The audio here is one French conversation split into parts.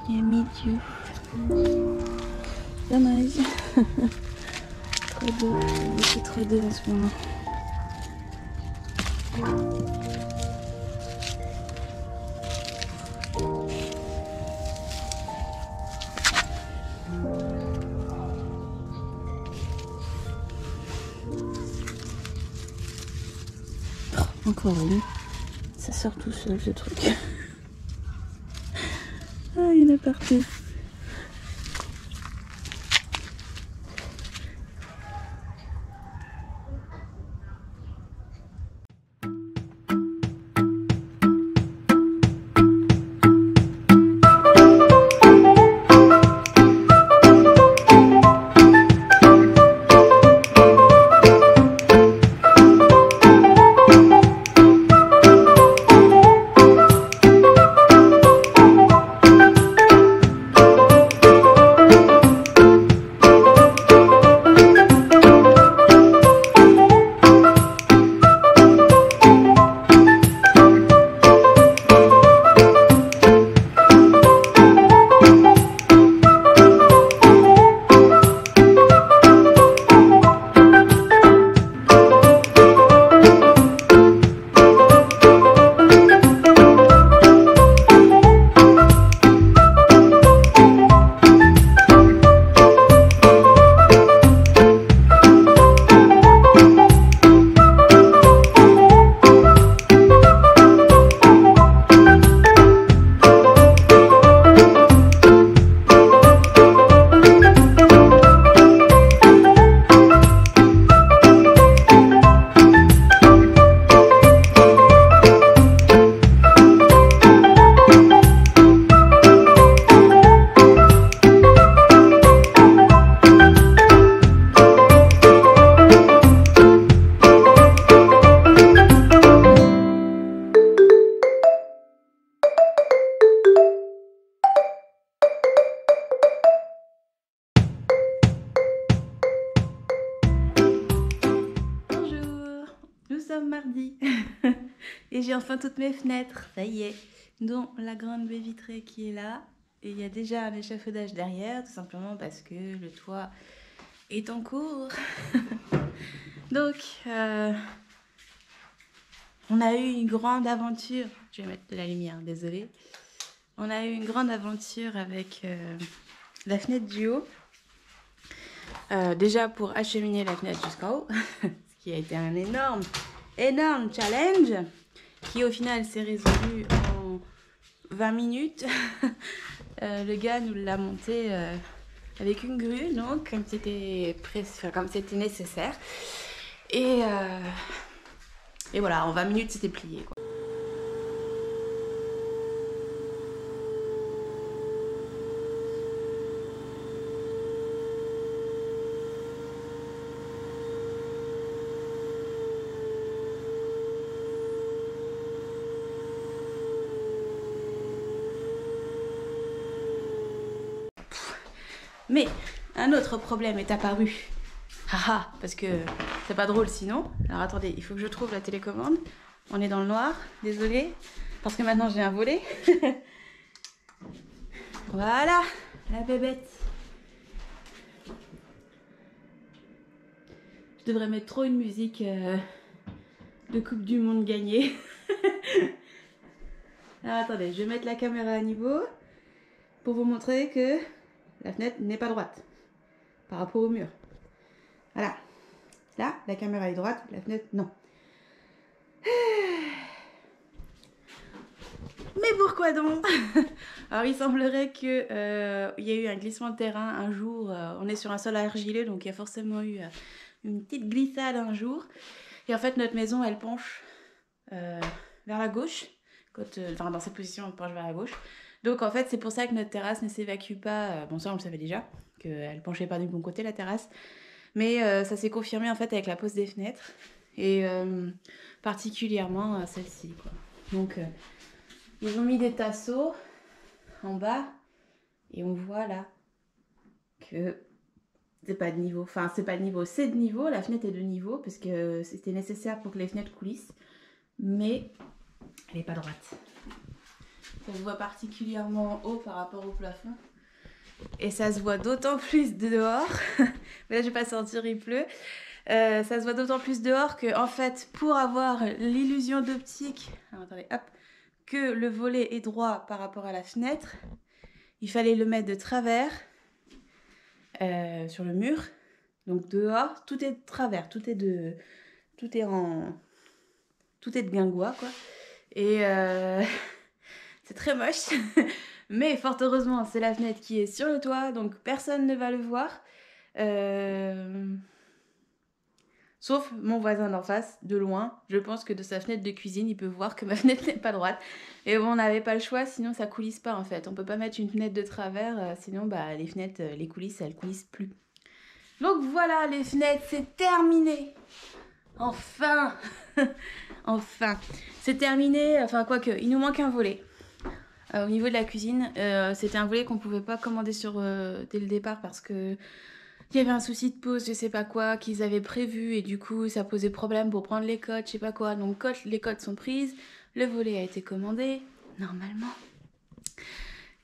I meet you. Dommage. Trop d'eau, beaucoup trop d'eau en ce moment. Oh, encore une. Ça sort tout seul ce truc. Ah, il y en a partout. Mardi et j'ai enfin toutes mes fenêtres, ça y est, dont la grande baie vitrée qui est là, et il y a déjà un échafaudage derrière, tout simplement parce que le toit est en cours. Donc on a eu une grande aventure, je vais mettre de la lumière, désolée, on a eu une grande aventure avec la fenêtre du haut, déjà pour acheminer la fenêtre jusqu'en haut, ce qui a été un énorme challenge qui au final s'est résolu en 20 minutes. Le gars nous l'a monté avec une grue, donc comme c'était nécessaire, et voilà, en 20 minutes c'était plié, quoi. Mais un autre problème est apparu. Haha, parce que c'est pas drôle sinon. Alors attendez, il faut que je trouve la télécommande. On est dans le noir, désolé. Parce que maintenant j'ai un volet. Voilà, la bébête. Je devrais mettre trop une musique de Coupe du Monde gagnée. Alors attendez, je vais mettre la caméra à niveau pour vous montrer que la fenêtre n'est pas droite par rapport au mur. Voilà. Là, la caméra est droite, la fenêtre, non. Mais pourquoi donc? Alors il semblerait qu'il y ait eu un glissement de terrain un jour. On est sur un sol argileux, donc il y a forcément eu une petite glissade un jour. Et en fait, notre maison, elle penche vers la gauche. Enfin, dans cette position, on penche vers la gauche. Donc en fait, c'est pour ça que notre terrasse ne s'évacue pas. Bon, ça, on le savait déjà, qu'elle penchait pas du bon côté, la terrasse. Mais ça s'est confirmé en fait avec la pose des fenêtres. Et particulièrement celle-ci, quoi. Donc... ils ont mis des tasseaux en bas et on voit là que c'est pas de niveau. Enfin, c'est pas de niveau, c'est de niveau. La fenêtre est de niveau parce que c'était nécessaire pour que les fenêtres coulissent. Mais elle n'est pas droite. Ça se voit particulièrement haut par rapport au plafond. Et ça se voit d'autant plus dehors. Mais là, je vais pas sortir, il pleut. Ça se voit d'autant plus dehors que, en fait, pour avoir l'illusion d'optique... Alors, attendez, hop. Que le volet est droit par rapport à la fenêtre, il fallait le mettre de travers sur le mur. Donc dehors, tout est de travers, tout est de guingois, quoi. Et c'est très moche. Mais fort heureusement, c'est la fenêtre qui est sur le toit, donc personne ne va le voir. Sauf mon voisin d'en face, de loin. Je pense que de sa fenêtre de cuisine, il peut voir que ma fenêtre n'est pas droite. Et bon, on n'avait pas le choix, sinon ça coulisse pas en fait. On peut pas mettre une fenêtre de travers, sinon bah, les fenêtres, les coulisses, elles coulissent plus. Donc voilà, les fenêtres, c'est terminé. Enfin. Enfin. C'est terminé, enfin quoique, il nous manque un volet. Au niveau de la cuisine, c'était un volet qu'on pouvait pas commander dès le départ parce que... il y avait un souci de pause, je sais pas quoi, qu'ils avaient prévu et du coup ça posait problème pour prendre les cotes, je sais pas quoi. Donc les cotes sont prises, le volet a été commandé, normalement.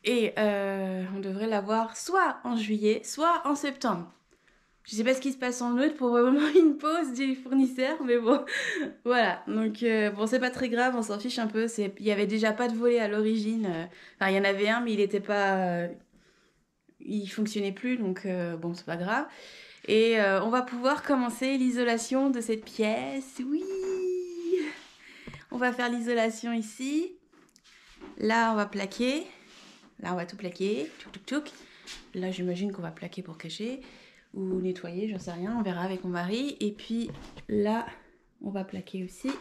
Et on devrait l'avoir soit en juillet, soit en septembre. Je sais pas ce qui se passe en août pour vraiment une pause du fournisseur, mais bon, voilà. Donc bon, c'est pas très grave, on s'en fiche un peu. Il y avait déjà pas de volet à l'origine. Enfin, il y en avait un, mais il était pas... il fonctionnait plus, donc bon, c'est pas grave. Et on va pouvoir commencer l'isolation de cette pièce. Oui! On va faire l'isolation ici. Là, on va plaquer. Là, on va tout plaquer. Tchouk, tchouk, tchouk. Là, j'imagine qu'on va plaquer pour cacher. Ou nettoyer, j'en sais rien. On verra avec mon mari. Et puis là, on va plaquer aussi.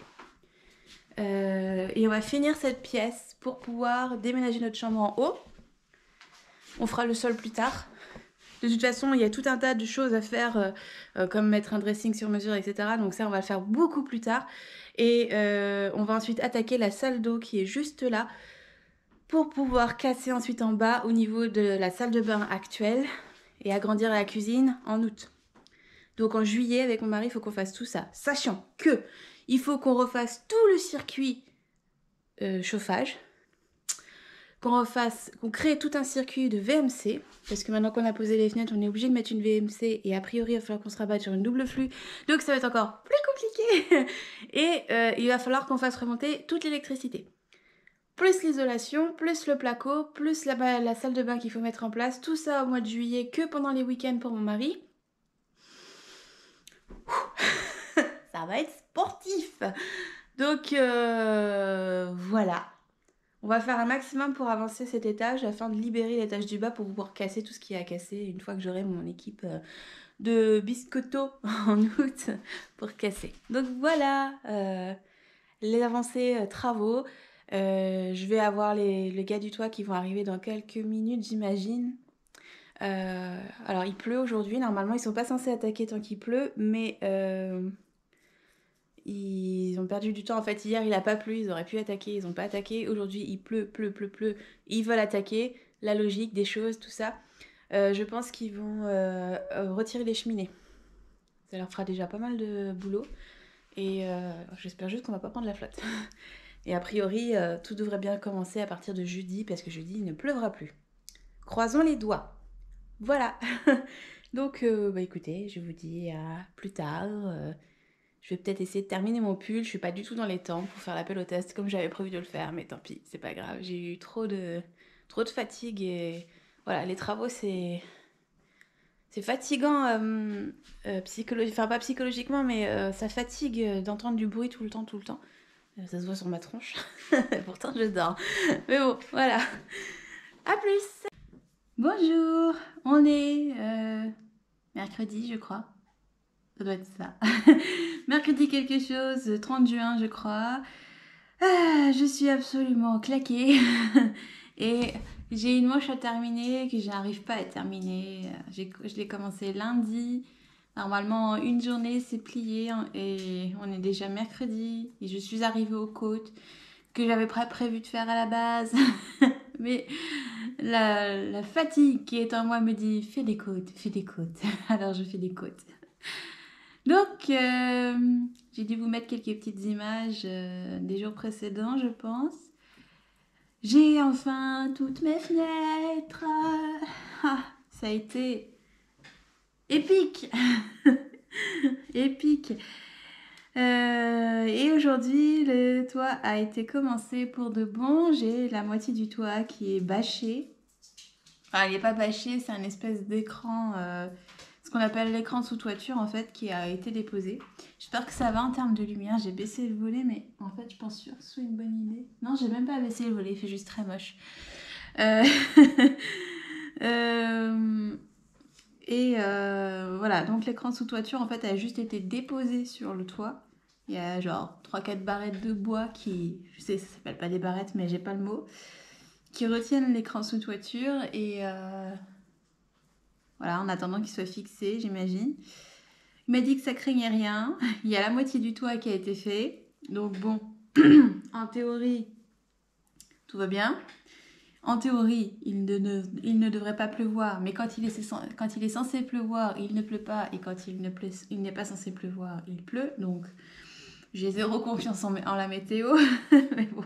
Et on va finir cette pièce pour pouvoir déménager notre chambre en haut. On fera le sol plus tard. De toute façon, il y a tout un tas de choses à faire, comme mettre un dressing sur mesure, etc. Donc ça, on va le faire beaucoup plus tard. Et on va ensuite attaquer la salle d'eau qui est juste là pour pouvoir casser ensuite en bas au niveau de la salle de bain actuelle et agrandir la cuisine en août. Donc en juillet, avec mon mari, il faut qu'on fasse tout ça. Sachant que il faut qu'on refasse tout le circuit chauffage. Qu'on crée tout un circuit de VMC, parce que maintenant qu'on a posé les fenêtres, on est obligé de mettre une VMC, et a priori, il va falloir qu'on se rabatte sur une double flux, donc ça va être encore plus compliqué. Et il va falloir qu'on fasse remonter toute l'électricité. Plus l'isolation, plus le placo, plus la salle de bain qu'il faut mettre en place, tout ça au mois de juillet, que pendant les week-ends pour mon mari. Ça va être sportif. Donc, voilà. On va faire un maximum pour avancer cet étage afin de libérer l'étage du bas pour pouvoir casser tout ce qui est à casser une fois que j'aurai mon équipe de biscotto en août pour casser. Donc voilà les avancées travaux. Je vais avoir les gars du toit qui vont arriver dans quelques minutes, j'imagine. Alors il pleut aujourd'hui, normalement ils sont pas censés attaquer tant qu'il pleut, mais... ils ont perdu du temps. En fait, hier, il a pas plu, ils auraient pu attaquer, ils ont pas attaqué. Aujourd'hui, il pleut. Ils veulent attaquer. La logique des choses, tout ça. Je pense qu'ils vont retirer les cheminées. Ça leur fera déjà pas mal de boulot. Et j'espère juste qu'on va pas prendre la flotte. Et a priori, tout devrait bien commencer à partir de jeudi, parce que jeudi, il ne pleuvra plus. Croisons les doigts. Voilà. Donc, bah écoutez, je vous dis à plus tard. Je vais peut-être essayer de terminer mon pull. Je suis pas du tout dans les temps pour faire l'appel au test comme j'avais prévu de le faire, mais tant pis, c'est pas grave. J'ai eu trop de fatigue et voilà, les travaux c'est fatigant enfin pas psychologiquement, mais ça fatigue d'entendre du bruit tout le temps. Ça se voit sur ma tronche. Pourtant je dors. Mais bon, voilà. À plus. Bonjour. On est mercredi, je crois. Ça doit être ça. Mercredi quelque chose, 30 juin, je crois. Ah, je suis absolument claquée. Et j'ai une manche à terminer que je n'arrive pas à terminer. Je l'ai commencé lundi. Normalement, en une journée, c'est plié. Et on est déjà mercredi. Et je suis arrivée aux côtes que j'avais pas prévu de faire à la base. Mais la fatigue qui est en moi me dit fais des côtes, fais des côtes. Alors je fais des côtes. Donc, j'ai dû vous mettre quelques petites images des jours précédents, je pense. J'ai enfin toutes mes fenêtres. Ah, ça a été épique. Épique. Et aujourd'hui, le toit a été commencé pour de bon. J'ai la moitié du toit qui est bâché. Enfin, il n'est pas bâché, c'est un espèce d'écran, ce qu'on appelle l'écran sous toiture en fait, qui a été déposé. J'espère que ça va en termes de lumière. J'ai baissé le volet, mais en fait, je pense que ce soit une bonne idée. Non, j'ai même pas baissé le volet, il fait juste très moche. Voilà, donc l'écran sous toiture en fait a juste été déposé sur le toit. Il y a genre 3-4 barrettes de bois qui, je sais ça s'appelle pas des barrettes mais j'ai pas le mot, qui retiennent l'écran sous toiture et voilà, en attendant qu'il soit fixé, j'imagine. Il m'a dit que ça craignait rien. Il y a la moitié du toit qui a été fait. Donc bon, en théorie, tout va bien. En théorie, il ne devrait pas pleuvoir, mais quand il est censé pleuvoir, il ne pleut pas, et quand il n'est pas censé pleuvoir, il pleut. Donc, j'ai zéro confiance en la météo. Mais bon.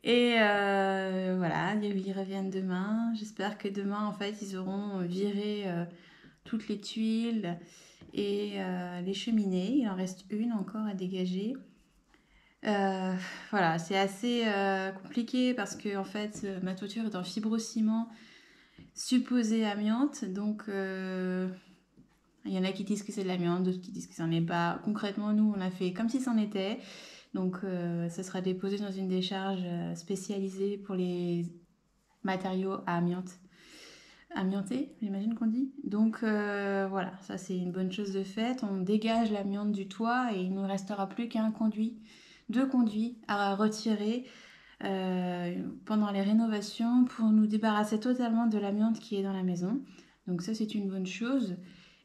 Et voilà, ils reviennent demain. J'espère que demain, en fait, ils auront viré toutes les tuiles et les cheminées. Il en reste une encore à dégager. Voilà, c'est assez compliqué parce que en fait, ma toiture est en fibrociment supposé amiante. Donc, il y en a qui disent que c'est de l'amiante, d'autres qui disent que ça n'en est pas. Concrètement, nous, on a fait comme si c'en était. Donc, ça sera déposé dans une décharge spécialisée pour les matériaux à amiante. Amianté, j'imagine qu'on dit. Donc voilà, ça c'est une bonne chose de faite. On dégage l'amiante du toit et il ne restera plus qu'un conduit, 2 conduits à retirer pendant les rénovations pour nous débarrasser totalement de l'amiante qui est dans la maison. Donc ça c'est une bonne chose.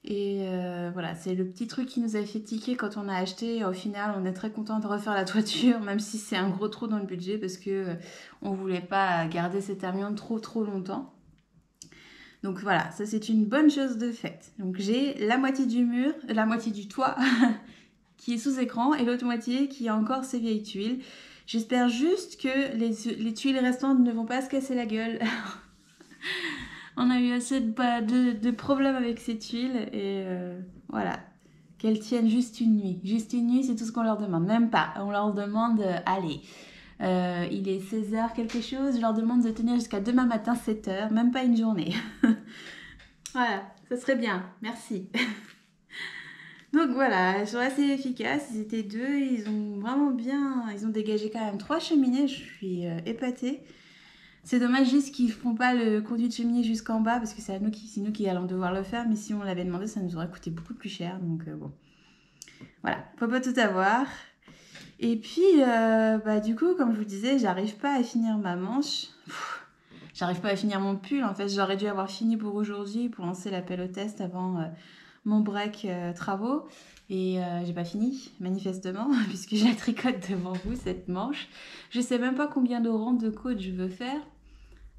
Et voilà, c'est le petit truc qui nous a fait tiquer quand on a acheté. Au final, on est très content de refaire la toiture, même si c'est un gros trou dans le budget parce que on voulait pas garder cette amiante trop longtemps. Donc voilà, ça c'est une bonne chose de faite. Donc j'ai la moitié du mur, la moitié du toit qui est sous écran et l'autre moitié qui a encore ses vieilles tuiles. J'espère juste que les tuiles restantes ne vont pas se casser la gueule. On a eu assez de problèmes avec ces tuiles et voilà. Qu'elles tiennent juste une nuit. Juste une nuit, c'est tout ce qu'on leur demande. Même pas. On leur demande, allez... il est 16h quelque chose, je leur demande de tenir jusqu'à demain matin 7h, même pas une journée. Voilà, ça serait bien, merci. Donc voilà, ils sont assez efficaces, ils étaient 2, ils ont vraiment bien, ils ont dégagé quand même 3 cheminées, je suis épatée. C'est dommage juste qu'ils ne font pas le conduit de cheminée jusqu'en bas, parce que c'est nous qui allons devoir le faire, mais si on l'avait demandé, ça nous aurait coûté beaucoup plus cher, donc bon. Voilà, faut pas tout avoir. Et puis, du coup, comme je vous disais, j'arrive pas à finir ma manche. J'arrive pas à finir mon pull. En fait, j'aurais dû avoir fini pour aujourd'hui, pour lancer l'appel au test avant mon break travaux. Et j'ai pas fini, manifestement, puisque je la tricote devant vous, cette manche. Je sais même pas combien de rangs de côte je veux faire.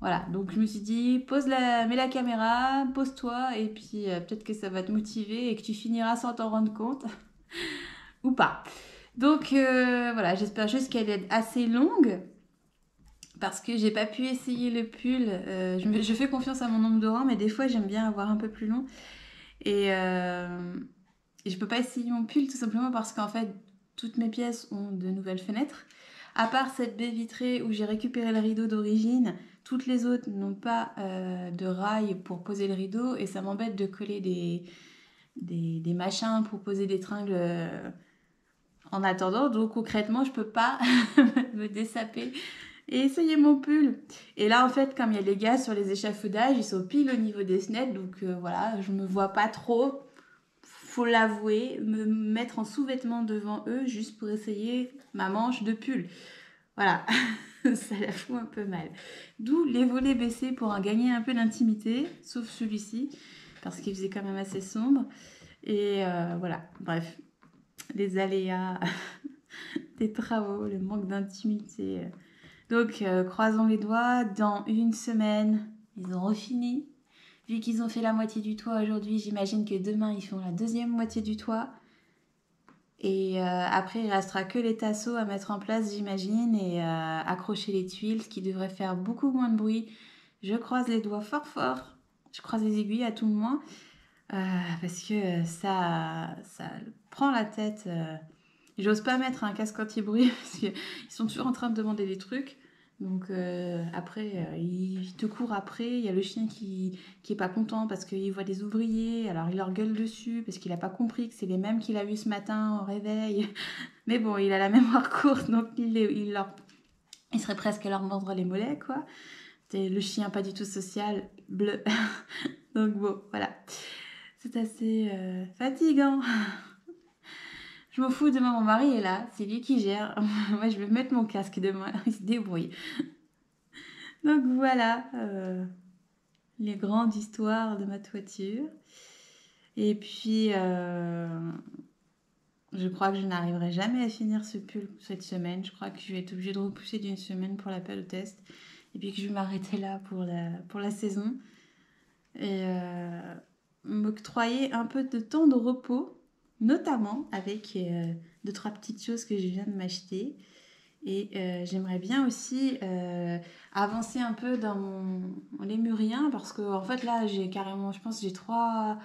Voilà, donc je me suis dit, mets la caméra, pose-toi, et puis peut-être que ça va te motiver et que tu finiras sans t'en rendre compte, ou pas. Donc voilà, j'espère juste qu'elle est assez longue, parce que j'ai pas pu essayer le pull. Je fais confiance à mon nombre de rangs, mais des fois j'aime bien avoir un peu plus long. Et je peux pas essayer mon pull tout simplement parce qu'en fait, toutes mes pièces ont de nouvelles fenêtres. À part cette baie vitrée où j'ai récupéré le rideau d'origine, toutes les autres n'ont pas de rail pour poser le rideau et ça m'embête de coller des machins pour poser des tringles en attendant. Donc concrètement, je peux pas me dessaper et essayer mon pull. Et là, en fait, comme il y a les gars sur les échafaudages, ils sont pile au niveau des fenêtres. Donc voilà, je me vois pas trop, faut l'avouer, me mettre en sous-vêtements devant eux juste pour essayer ma manche de pull. Voilà, ça la fout un peu mal. D'où les volets baissés pour en gagner un peu d'intimité, sauf celui-ci, parce qu'il faisait quand même assez sombre. Et voilà, bref, les aléas des travaux, le manque d'intimité. Donc, croisons les doigts, dans une semaine, ils auront fini. Vu qu'ils ont fait la moitié du toit aujourd'hui, j'imagine que demain, ils font la deuxième moitié du toit. Et après, il restera que les tasseaux à mettre en place, j'imagine, et accrocher les tuiles, ce qui devrait faire beaucoup moins de bruit. Je croise les doigts fort fort. Je croise les aiguilles à tout le moins. Parce que ça prend la tête. J'ose pas mettre un casque anti-bruit parce qu'ils sont toujours en train de demander des trucs. Donc après, il te court après. Il y a le chien qui est pas content parce qu'il voit des ouvriers. Alors il leur gueule dessus parce qu'il a pas compris que c'est les mêmes qu'il a vus ce matin au réveil. Mais bon, il a la mémoire courte, donc il serait presque à leur mordre les mollets, quoi. C'est le chien pas du tout social, bleu. Donc bon, voilà. C'est assez fatigant. Je m'en fous, demain mon mari est là, c'est lui qui gère. Moi je vais mettre mon casque demain, il se débrouille. Donc voilà, les grandes histoires de ma toiture. Et puis, je crois que je n'arriverai jamais à finir ce pull cette semaine. Je crois que je vais être obligée de repousser d'une semaine pour l'appel au test. Et puis que je vais m'arrêter là pour la saison. Et m'octroyer un peu de temps de repos, notamment avec 2-3 petites choses que je viens de m'acheter. Et j'aimerais bien aussi avancer un peu dans mon lémurien parce que en fait là j'ai carrément, je pense que j'ai 3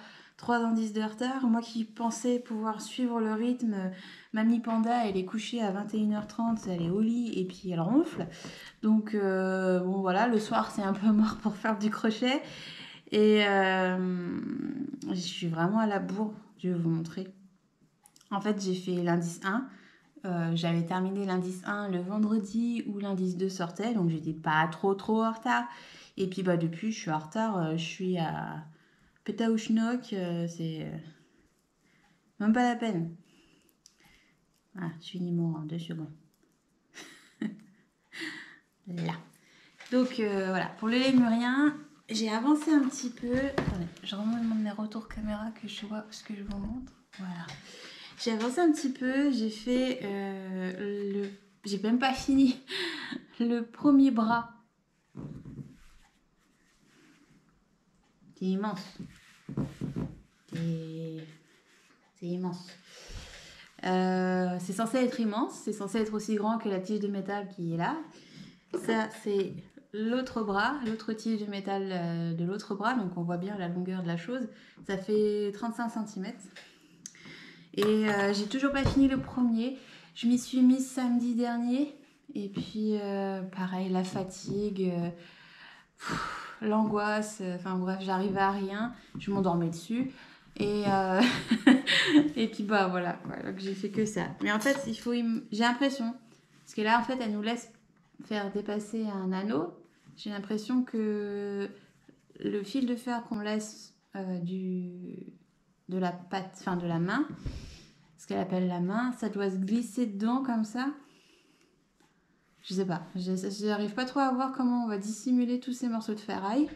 indices de retard. Moi qui pensais pouvoir suivre le rythme, Mamie Panda elle est couchée à 21h30, elle est au lit et puis elle ronfle. Donc bon voilà, le soir c'est un peu mort pour faire du crochet. Et je suis vraiment à la bourre, je vais vous montrer. En fait j'ai fait l'indice 1. J'avais terminé l'indice 1 le vendredi où l'indice 2 sortait, donc j'étais pas trop en retard. Et puis bah depuis, je suis en retard, je suis à Pétaouchnok, c'est même pas la peine. Ah, je finis mon rang, 2 secondes. Là. Donc voilà, pour le lémurien, j'ai avancé un petit peu. Attendez, je remonte mes retours caméra que je vois ce que je vous montre. Voilà. J'ai avancé un petit peu, j'ai fait j'ai même pas fini le premier bras. C'est immense. C'est immense. C'est censé être immense, c'est censé être aussi grand que la tige de métal qui est là. Ça, c'est l'autre bras, l'autre tige de métal de l'autre bras, donc on voit bien la longueur de la chose. Ça fait 35 cm. Et j'ai toujours pas fini le premier. Je m'y suis mise samedi dernier. Et puis, pareil, la fatigue, l'angoisse, enfin bref, j'arrivais à rien. Je m'endormais dessus. Et, et puis, bah voilà, donc j'ai fait que ça. Mais en fait, j'ai l'impression, parce que là, en fait, elle nous laisse faire dépasser un anneau. J'ai l'impression que le fil de fer qu'on laisse de la patte, enfin de la main, ce qu'elle appelle la main, ça doit se glisser dedans comme ça. Je sais pas, j'arrive pas trop à voir comment on va dissimuler tous ces morceaux de ferraille.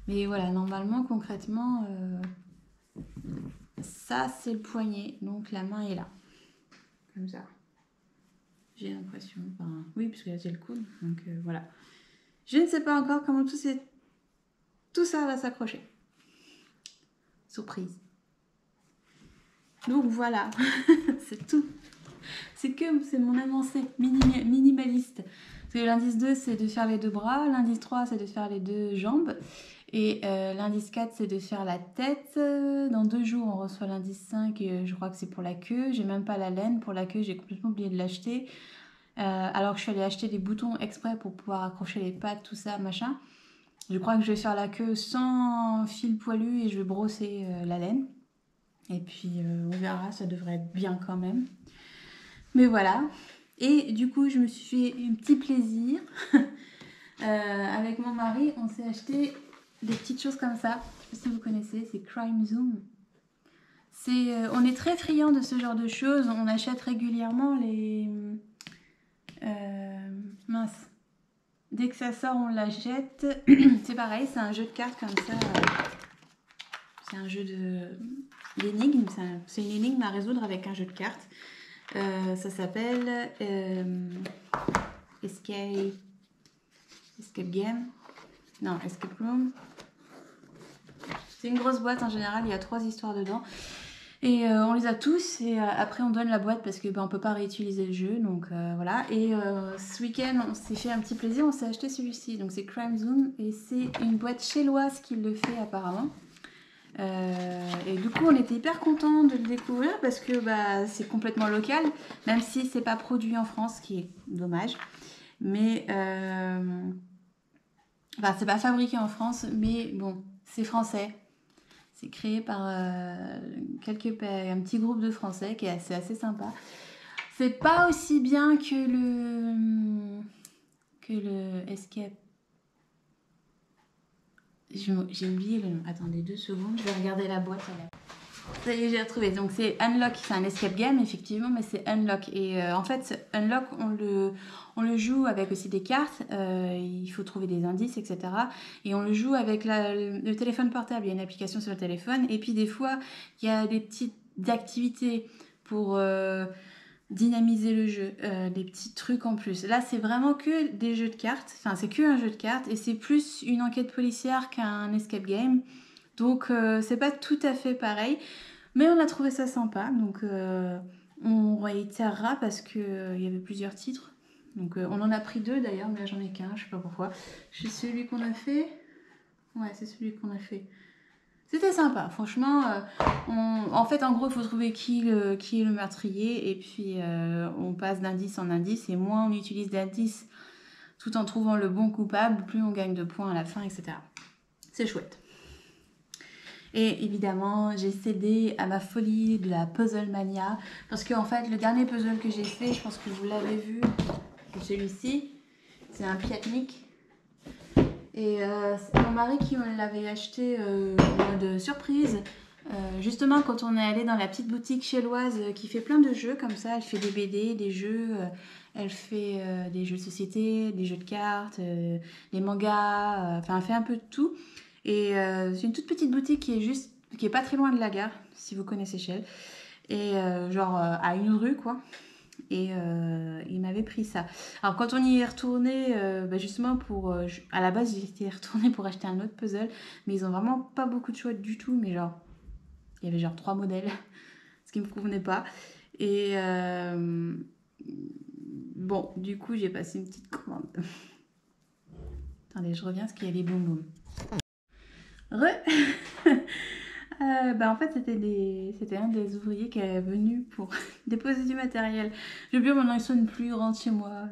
Mais voilà, normalement, concrètement, ça c'est le poignet, donc la main est là. Comme ça. J'ai l'impression, enfin, oui, parce que là c'est le coude, donc voilà. Je ne sais pas encore comment tout ça va s'accrocher. Surprise. Donc voilà, c'est tout. C'est mon avancée minimaliste. Parce que l'indice 2, c'est de faire les 2 bras. L'indice 3, c'est de faire les 2 jambes. Et l'indice 4, c'est de faire la tête. Dans 2 jours, on reçoit l'indice 5. Je crois que c'est pour la queue. J'ai même pas la laine. Pour la queue, j'ai complètement oublié de l'acheter. Alors que je suis allée acheter des boutons exprès pour pouvoir accrocher les pattes, tout ça, machin. Je crois que je vais faire la queue sans fil poilu et je vais brosser la laine. Et puis on verra, ça devrait être bien quand même. Mais voilà. Et du coup, je me suis fait un petit plaisir. Avec mon mari, on s'est acheté des petites choses comme ça. Je sais pas si vous connaissez, c'est Crime Zoom. On est très friands de ce genre de choses. On achète régulièrement les... mince. Dès que ça sort, on l'achète. C'est pareil, c'est un jeu de cartes comme ça. C'est un jeu d'énigmes. C'est une énigme à résoudre avec un jeu de cartes. Ça s'appelle Escape Game. Non, Escape Room. C'est une grosse boîte en général, il y a 3 histoires dedans. Et on les a tous et après on donne la boîte parce que on peut pas réutiliser le jeu. Donc voilà. Et ce week-end, on s'est fait un petit plaisir, on s'est acheté celui-ci. Donc c'est Crime Zoom et c'est une boîte chéloise qui le fait apparemment. Et du coup on était hyper contents de le découvrir parce que c'est complètement local, même si c'est pas produit en France, ce qui est dommage. Mais c'est pas fabriqué en France, mais bon, c'est français. C'est créé par un petit groupe de Français qui est assez sympa. C'est pas aussi bien que le Escape. J'ai oublié le nom. Attendez 2 secondes, je vais regarder la boîte. Ça y est, j'ai retrouvé. Donc c'est Unlock, c'est un escape game effectivement, mais c'est Unlock. Et en fait, Unlock, on le joue avec aussi des cartes. Il faut trouver des indices, etc. Et on le joue avec le téléphone portable. Il y a une application sur le téléphone. Et puis des fois, il y a des petites activités pour dynamiser le jeu, des petits trucs en plus. Là, c'est vraiment que des jeux de cartes. Enfin, c'est que un jeu de cartes et c'est plus une enquête policière qu'un escape game. Donc, c'est pas tout à fait pareil. Mais on a trouvé ça sympa. Donc, on réitérera parce qu'il y avait plusieurs titres. Donc, on en a pris 2 d'ailleurs, mais là, j'en ai qu'un. Je sais pas pourquoi. C'est celui qu'on a fait. Ouais, c'est celui qu'on a fait. C'était sympa, franchement. En fait, en gros, il faut trouver qui est le meurtrier. Et puis, on passe d'indice en indice. Et moins on utilise d'indices tout en trouvant le bon coupable, plus on gagne de points à la fin, etc. C'est chouette. Et évidemment, j'ai cédé à ma folie de la Puzzle Mania. Parce qu'en fait, le dernier puzzle que j'ai fait, je pense que vous l'avez vu, c'est celui-ci. C'est un Piatnik. Et c'est mon mari qui me l'avait acheté en mode surprise. Justement, quand on est allé dans la petite boutique chéloise qui fait plein de jeux comme ça, elle fait des BD, des jeux, elle fait des jeux de société, des jeux de cartes, des mangas, enfin, elle fait un peu de tout. Et c'est une toute petite boutique qui est pas très loin de la gare, si vous connaissez Chelles. Et à 1 rue, quoi. Et il m'avait pris ça. Alors quand on y est retourné, justement à la base j'étais retournée pour acheter un autre puzzle, mais ils ont vraiment pas beaucoup de choix du tout, mais il y avait 3 modèles, ce qui me convenait pas. Et bon, du coup j'ai passé une petite commande. Attendez, je reviens parce qu'il y a les boum boum. En fait, c'était un des ouvriers qui est venu pour déposer du matériel. J'ai oublié, maintenant il sonne plus, il rentre chez moi.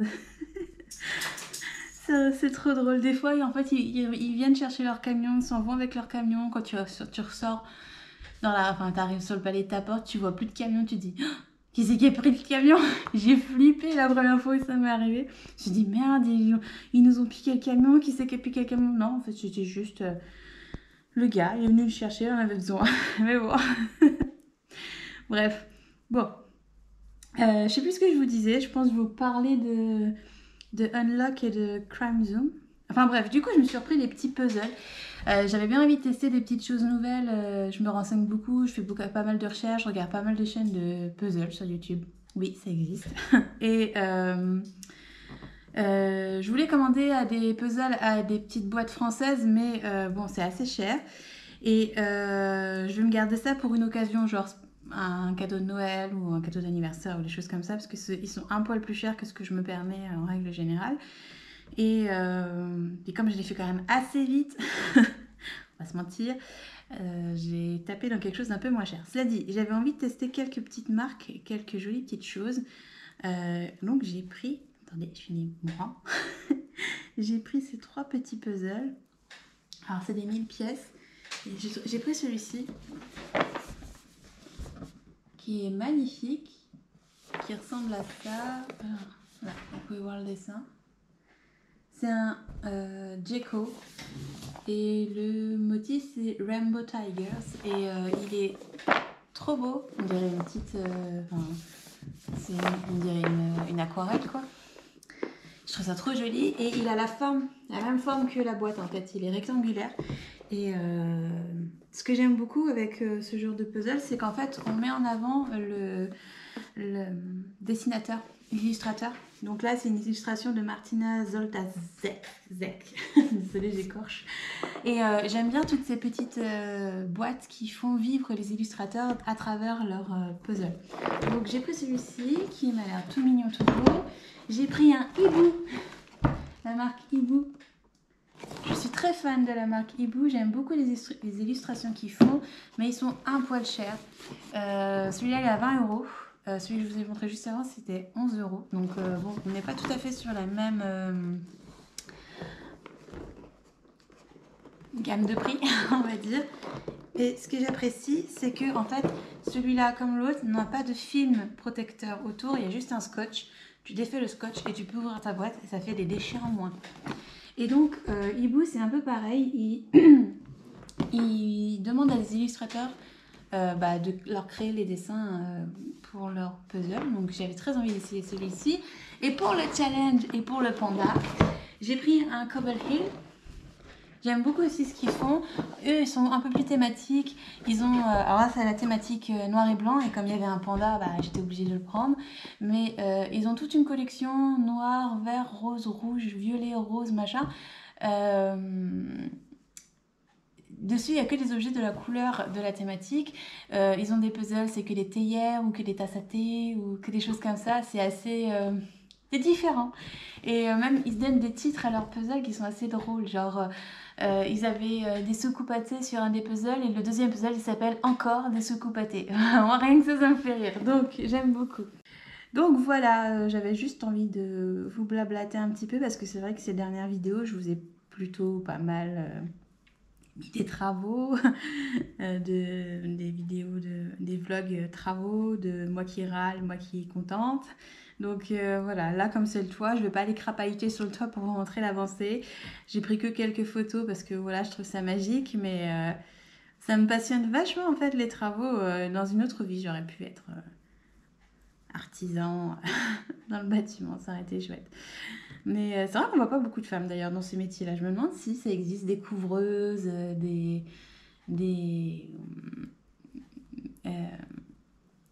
C'est trop drôle. Des fois, en fait, ils viennent chercher leur camion, ils s'en vont avec leur camion. Quand tu ressors t'arrives sur le palais de ta porte, tu vois plus de camion, tu te dis, oh, qui c'est qui a pris le camion? J'ai flippé la première fois que ça m'est arrivé. Je me dis, merde, ils nous ont piqué le camion, qui c'est qui a piqué le camion? Non, en fait, c'était juste... le gars, il est venu le chercher, on avait besoin. Mais bon. Bref. Bon. Je sais plus ce que je vous disais. Je pense vous parler de Unlock et de Crime Zoom. Enfin bref, du coup, je me suis repris des petits puzzles. J'avais bien envie de tester des petites choses nouvelles. Je me renseigne beaucoup, je fais pas mal de recherches, je regarde pas mal de chaînes de puzzles sur YouTube. Oui, ça existe. Je voulais commander à des puzzles à des petites boîtes françaises, mais bon, c'est assez cher. Et je vais me garder ça pour une occasion, genre un cadeau de Noël ou un cadeau d'anniversaire ou des choses comme ça, parce qu'ils sont un poil plus chers que ce que je me permets en règle générale. Et comme je l'ai fait quand même assez vite, on va se mentir, j'ai tapé dans quelque chose d'un peu moins cher. Cela dit, j'avais envie de tester quelques petites marques, quelques jolies petites choses. Donc j'ai pris, attendez, je finis mourant. J'ai pris ces 3 petits puzzles. Alors c'est des 1000 pièces. J'ai pris celui-ci qui est magnifique, qui ressemble à ça. Alors, là, vous pouvez voir le dessin. C'est un gecko et le motif c'est Rainbow Tigers et il est trop beau. On dirait une petite, on dirait une aquarelle quoi. Je trouve ça trop joli et il a la même forme que la boîte en fait. Il est rectangulaire et ce que j'aime beaucoup avec ce genre de puzzle, c'est qu'en fait on met en avant le dessinateur, l'illustrateur. Donc là, c'est une illustration de Martina Zoltaszek. Désolée, j'écorche. Et j'aime bien toutes ces petites boîtes qui font vivre les illustrateurs à travers leurs puzzles. Donc j'ai pris celui-ci qui m'a l'air tout mignon, tout beau. J'ai pris un Hibou, la marque Hibou. Je suis très fan de la marque Hibou, j'aime beaucoup les illustrations qu'ils font, mais ils sont un poil chers. Celui-là, il est à 20 €. Celui que je vous ai montré juste avant, c'était 11 €. Donc bon, on n'est pas tout à fait sur la même gamme de prix, on va dire. Et ce que j'apprécie, c'est que en fait, celui-là comme l'autre n'a pas de film protecteur autour, il y a juste un scotch. Tu défais le scotch et tu peux ouvrir ta boîte et ça fait des déchets en moins. Et donc, Hibou, c'est un peu pareil. Il demande à des illustrateurs de leur créer les dessins pour leur puzzle. Donc, j'avais très envie d'essayer celui-ci. Et pour le challenge et pour le panda, j'ai pris un Cobble Hill. J'aime beaucoup aussi ce qu'ils font. Eux, ils sont un peu plus thématiques. Ils ont, alors là, c'est la thématique noir et blanc. Et comme il y avait un panda, j'étais obligée de le prendre. Mais ils ont toute une collection noir, vert, rose, rouge, violet, rose, machin. Dessus, il n'y a que des objets de la couleur de la thématique. Ils ont des puzzles, c'est que des théières ou que des tasses à thé ou que des choses comme ça. C'est assez... c'est différent. Et même, ils se donnent des titres à leurs puzzles qui sont assez drôles. Genre, ils avaient des soucoupes à thé sur un des puzzles et le deuxième puzzle, il s'appelle encore des soucoupes à thé. Rien que ça me fait rire. Donc, j'aime beaucoup. Donc voilà, j'avais juste envie de vous blablater un petit peu parce que c'est vrai que ces dernières vidéos, je vous ai plutôt pas mal mis des travaux, des vidéos, des vlogs travaux, de moi qui râle, moi qui est contente. Donc voilà, là comme c'est le toit, je ne vais pas aller crapahuter sur le toit pour vous montrer l'avancée. J'ai pris que quelques photos parce que voilà, je trouve ça magique, mais ça me passionne vachement en fait les travaux. Dans une autre vie, j'aurais pu être artisan dans le bâtiment, ça aurait été chouette. Mais c'est vrai qu'on voit pas beaucoup de femmes d'ailleurs dans ces métiers-là. Je me demande si ça existe des couvreuses, des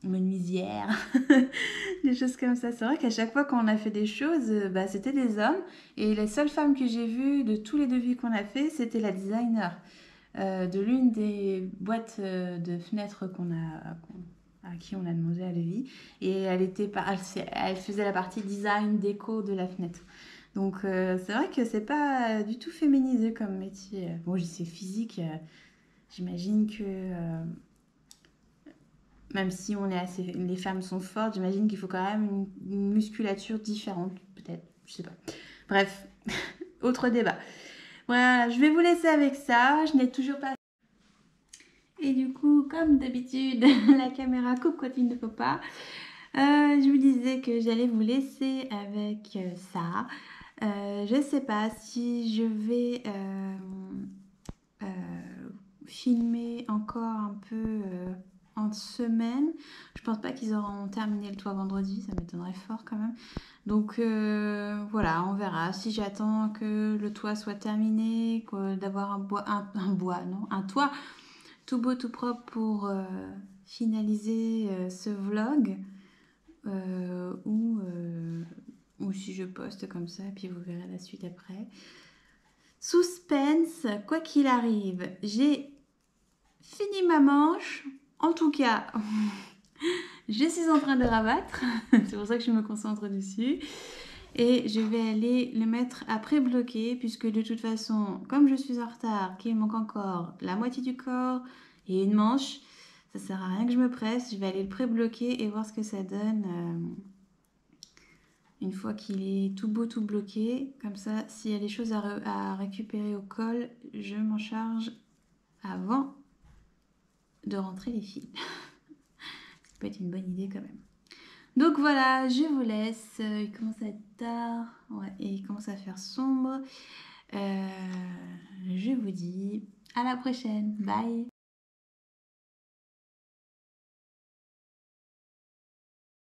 menuisières, des choses comme ça. C'est vrai qu'à chaque fois qu'on a fait des choses, c'était des hommes. Et les seules femmes que j'ai vues de tous les devis qu'on a fait, c'était la designer de l'une des boîtes de fenêtres à qui on a demandé à devis. Et elle faisait la partie design, déco de la fenêtre. Donc c'est vrai que c'est pas du tout féminisé comme métier. Bon, c'est physique. J'imagine que même si les femmes sont fortes, j'imagine qu'il faut quand même une musculature différente, peut-être. Je sais pas. Bref, autre débat. Voilà, je vais vous laisser avec ça. Je n'ai toujours pas... Et du coup, comme d'habitude, la caméra coupe quand il ne faut pas. Je vous disais que j'allais vous laisser avec ça. Je ne sais pas si je vais filmer encore un peu en semaine. Je pense pas qu'ils auront terminé le toit vendredi, ça m'étonnerait fort quand même. Donc voilà, on verra. Si j'attends que le toit soit terminé, d'avoir un toit tout beau, tout propre pour finaliser ce vlog, ou ou si je poste comme ça, puis vous verrez la suite après. Suspense, quoi qu'il arrive, j'ai fini ma manche. En tout cas, je suis en train de rabattre. C'est pour ça que je me concentre dessus. Et je vais aller le mettre à pré-bloquer, puisque de toute façon, comme je suis en retard, qu'il manque encore la moitié du corps et une manche, ça sert à rien que je me presse. Je vais aller le pré-bloquer et voir ce que ça donne une fois qu'il est tout beau, tout bloqué. Comme ça, s'il y a des choses à récupérer au col, je m'en charge avant de rentrer les fils. Ça peut être une bonne idée quand même. Donc voilà, je vous laisse. Il commence à être tard. Ouais, et il commence à faire sombre. Je vous dis à la prochaine. Bye.